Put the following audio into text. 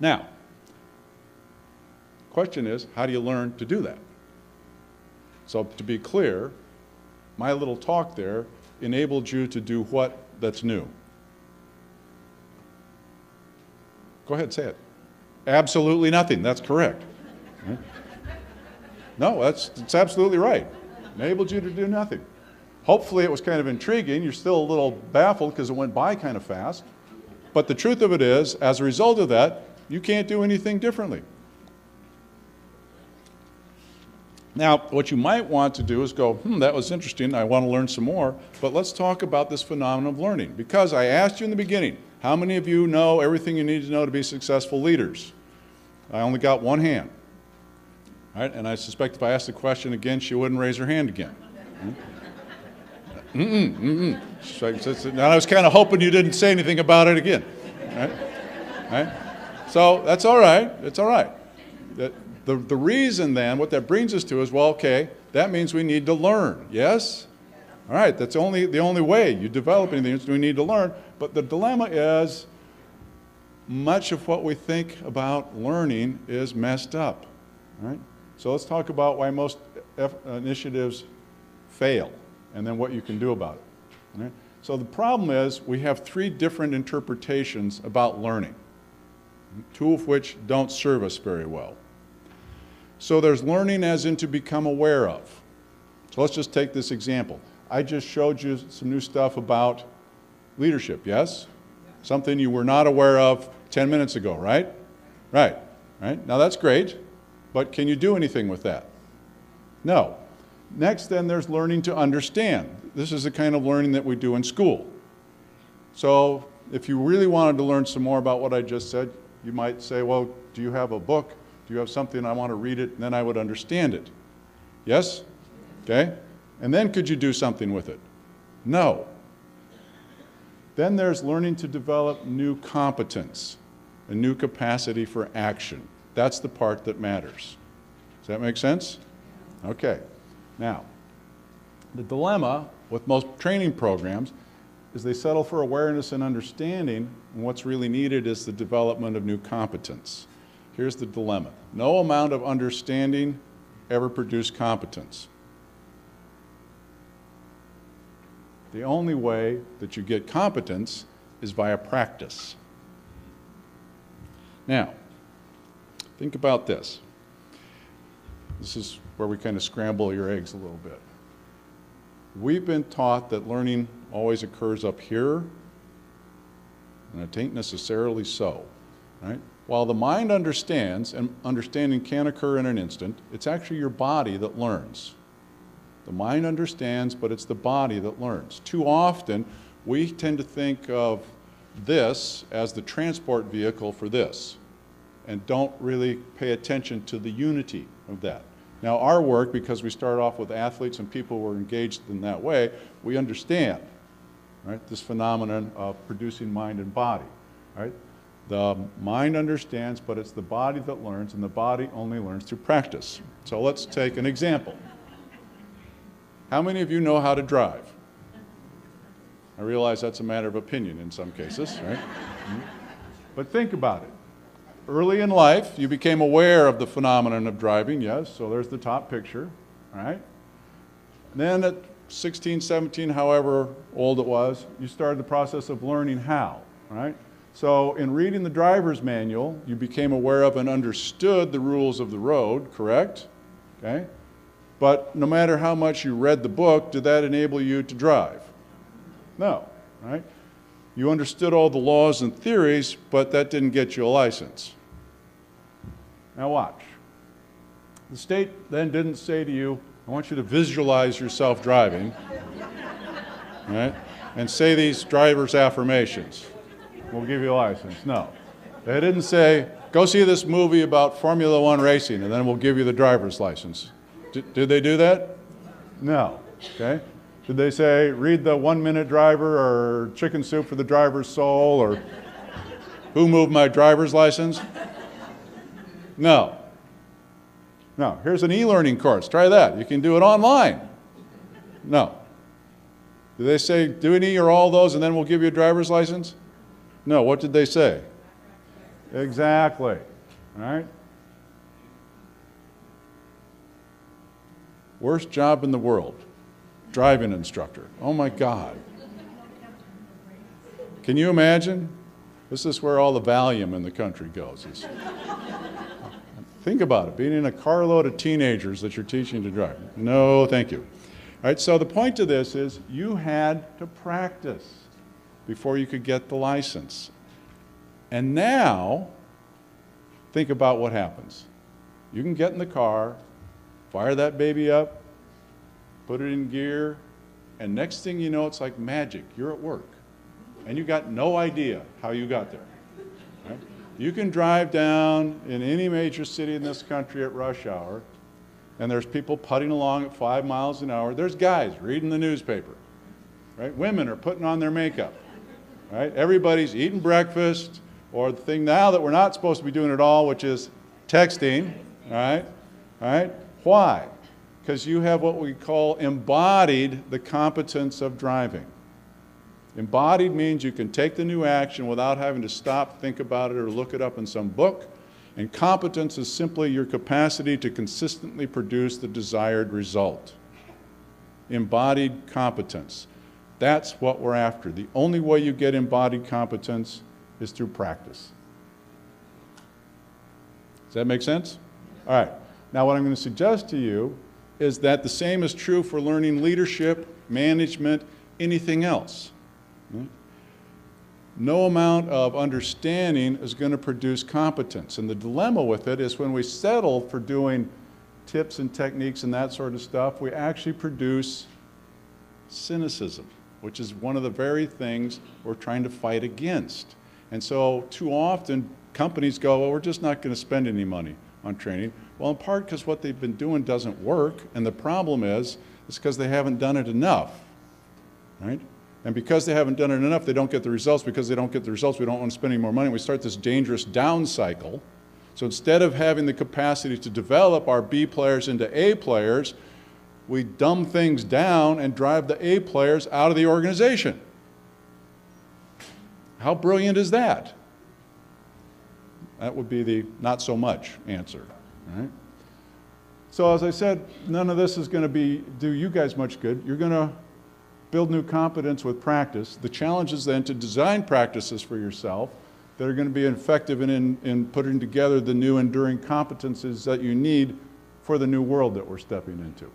Now, the question is, how do you learn to do that? So to be clear, my little talk there enabled you to do what that's new? Go ahead, say it. Absolutely nothing. That's correct. No, it's absolutely right. Enabled you to do nothing. Hopefully it was kind of intriguing. You're still a little baffled because it went by kind of fast. But the truth of it is, as a result of that, you can't do anything differently. Now, what you might want to do is go, that was interesting, I want to learn some more, but let's talk about this phenomenon of learning. Because I asked you in the beginning, how many of you know everything you need to know to be successful leaders? I only got one hand. All right? And I suspect if I asked the question again, she wouldn't raise her hand again. Now I was kind of hoping you didn't say anything about it again. Right? Right? So that's all right. It's all right. The reason then, what that brings us to is, well, okay, that means we need to learn. Yes? All right, that's the only way you develop anything is we need to learn. But the dilemma is much of what we think about learning is messed up. Right? So let's talk about why most initiatives fail and then what you can do about it. Right? So the problem is we have three different interpretations about learning, two of which don't serve us very well. So there's learning as in to become aware of. So let's just take this example. I just showed you some new stuff about leadership, yes? Something you were not aware of 10 minutes ago, right? Right. Now that's great, but can you do anything with that? No. Next then there's learning to understand. This is the kind of learning that we do in school. So if you really wanted to learn some more about what I just said, you might say, well, do you have a book? Do you have something I want to read it, and then I would understand it? Yes? Okay? And then could you do something with it? No. Then there's learning to develop new competence, a new capacity for action. That's the part that matters. Does that make sense? Okay. Now, the dilemma with most training programs is they settle for awareness and understanding, and what's really needed is the development of new competence. Here's the dilemma. No amount of understanding ever produced competence. The only way that you get competence is via practice. Now, think about this. This is where we kind of scramble your eggs a little bit. We've been taught that learning always occurs up here, and it ain't necessarily so, right? While the mind understands, and understanding can occur in an instant, it's actually your body that learns. The mind understands, but it's the body that learns. Too often, we tend to think of this as the transport vehicle for this, and don't really pay attention to the unity of that. Now, our work, because we start off with athletes and people who are engaged in that way, we understand, right, this phenomenon of producing mind and body, right? The mind understands, but it's the body that learns, and the body only learns through practice. So let's take an example. How many of you know how to drive? I realize that's a matter of opinion in some cases, right? But think about it. Early in life, you became aware of the phenomenon of driving, yes, so there's the top picture, right? And then at 16, 17, however old it was, you started the process of learning how, right? So in reading the driver's manual, you became aware of and understood the rules of the road, correct? Okay? But no matter how much you read the book, did that enable you to drive? No, right? You understood all the laws and theories, but that didn't get you a license. Now watch. The state then didn't say to you, I want you to visualize yourself driving, right? And say these driver's affirmations. We'll give you a license. No. They didn't say, go see this movie about Formula One racing, and then we'll give you the driver's license. Did they do that? No. Okay. Did they say, read the 1 Minute Driver or Chicken Soup for the Driver's Soul or Who Moved My Driver's License? No. No. Here's an e-learning course. Try that. You can do it online. No. Did they say, do any or all those and then we'll give you a driver's license? No. What did they say? Exactly. All right? Worst job in the world, driving instructor. Oh my God. Can you imagine? This is where all the Valium in the country goes. Think about it, being in a carload of teenagers that you're teaching to drive. No, thank you. All right, so the point of this is you had to practice before you could get the license. And now, think about what happens. You can get in the car, fire that baby up, put it in gear, and next thing you know, it's like magic. You're at work, and you got no idea how you got there. Right? You can drive down in any major city in this country at rush hour, and there's people putting along at 5 miles an hour. There's guys reading the newspaper. Right? Women are putting on their makeup. Right? Everybody's eating breakfast, or the thing now that we're not supposed to be doing at all, which is texting. Right? All right? Why? Because you have what we call embodied the competence of driving. Embodied means you can take the new action without having to stop, think about it, or look it up in some book. And competence is simply your capacity to consistently produce the desired result. Embodied competence. That's what we're after. The only way you get embodied competence is through practice. Does that make sense? All right. Now what I'm going to suggest to you is that the same is true for learning leadership, management, anything else. No amount of understanding is going to produce competence. And the dilemma with it is when we settle for doing tips and techniques and that sort of stuff, we actually produce cynicism, which is one of the very things we're trying to fight against. And so too often companies go, well, we're just not going to spend any money on training. Well, in part because what they've been doing doesn't work, and the problem is it's because they haven't done it enough, right? And because they haven't done it enough, they don't get the results. Because they don't get the results, we don't want to spend any more money. We start this dangerous down cycle. So instead of having the capacity to develop our B players into A players, we dumb things down and drive the A players out of the organization. How brilliant is that? That would be the not so much answer. Right? So as I said, none of this is going to do you guys much good. You're going to build new competence with practice. The challenge is then to design practices for yourself that are going to be effective in putting together the new enduring competencies that you need for the new world that we're stepping into.